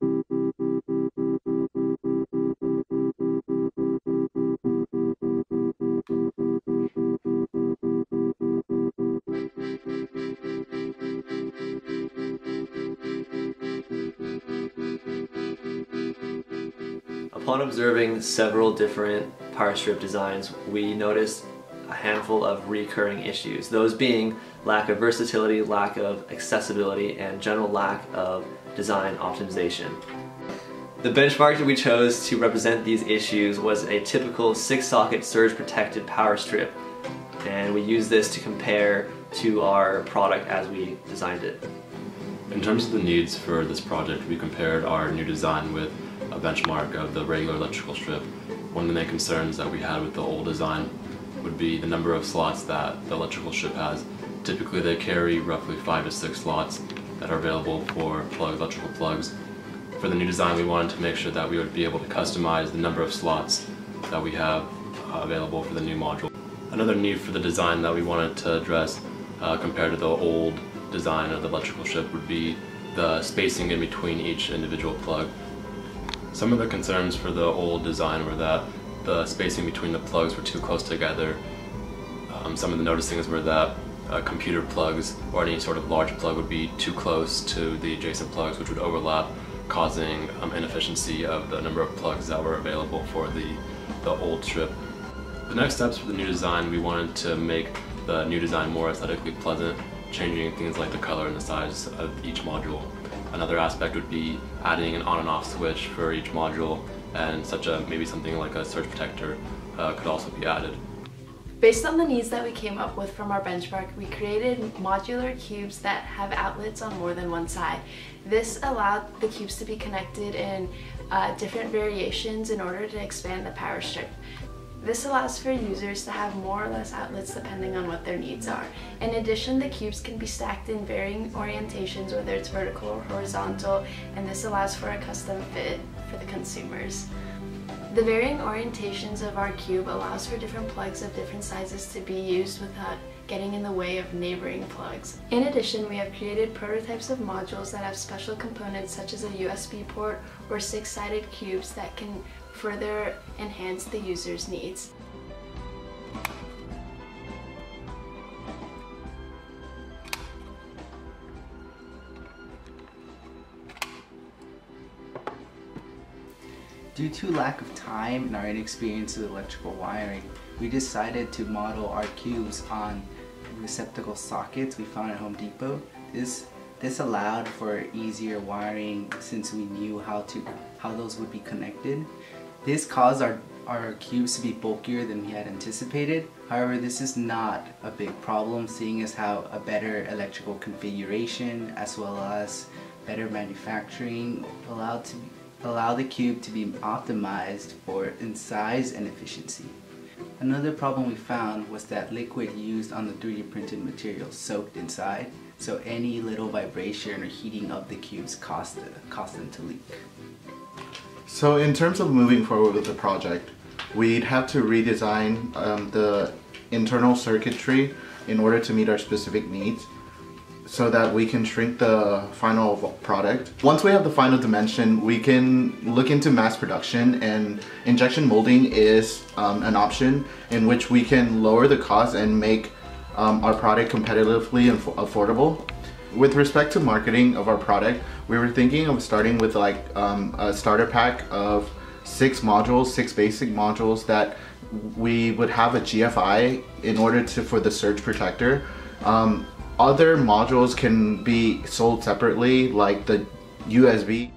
Upon observing several different power strip designs, we noticed a handful of recurring issues, those being lack of versatility, lack of accessibility, and general lack of design optimization. The benchmark that we chose to represent these issues was a typical 6-socket surge protected power strip, and we used this to compare to our product as we designed it. In terms of the needs for this project, we compared our new design with a benchmark of the regular electrical strip. One of the main concerns that we had with the old design would be the number of slots that the electrical strip has. Typically they carry roughly 5 to 6 slots that are available for electrical plugs. For the new design, we wanted to make sure that we would be able to customize the number of slots that we have available for the new module. Another need for the design that we wanted to address compared to the old design of the electrical strip would be the spacing in between each individual plug. Some of the concerns for the old design were that the spacing between the plugs were too close together. Some of the noticings were that computer plugs or any sort of large plug would be too close to the adjacent plugs, which would overlap, causing inefficiency of the number of plugs that were available for the old strip. The next steps for the new design, we wanted to make the new design more aesthetically pleasant, changing things like the color and the size of each module. Another aspect would be adding an on and off switch for each module, and maybe something like a surge protector could also be added. Based on the needs that we came up with from our benchmark, we created modular cubes that have outlets on more than one side. This allowed the cubes to be connected in different variations in order to expand the power strip. This allows for users to have more or less outlets depending on what their needs are. In addition, the cubes can be stacked in varying orientations, whether it's vertical or horizontal, and this allows for a custom fit for the consumers. The varying orientations of our cube allows for different plugs of different sizes to be used without getting in the way of neighboring plugs. In addition, we have created prototypes of modules that have special components such as a USB port or 6-sided cubes that can further enhance the user's needs. Due to lack of time and our inexperience with electrical wiring, we decided to model our cubes on receptacle sockets we found at Home Depot. This allowed for easier wiring since we knew how those would be connected. This caused our cubes to be bulkier than we had anticipated. However, this is not a big problem, seeing as how a better electrical configuration as well as better manufacturing allow the cube to be optimized in size and efficiency. Another problem we found was that liquid used on the 3D printed material soaked inside, so any little vibration or heating of the cubes caused them to leak. So in terms of moving forward with the project, we'd have to redesign the internal circuitry in order to meet our specific needs, so that we can shrink the final product. Once we have the final dimension, we can look into mass production, and injection molding is an option in which we can lower the cost and make our product competitively and affordable. With respect to marketing of our product, we were thinking of starting with like a starter pack of 6 basic modules that we would have a GFI in order for the surge protector. Other modules can be sold separately, like the USB.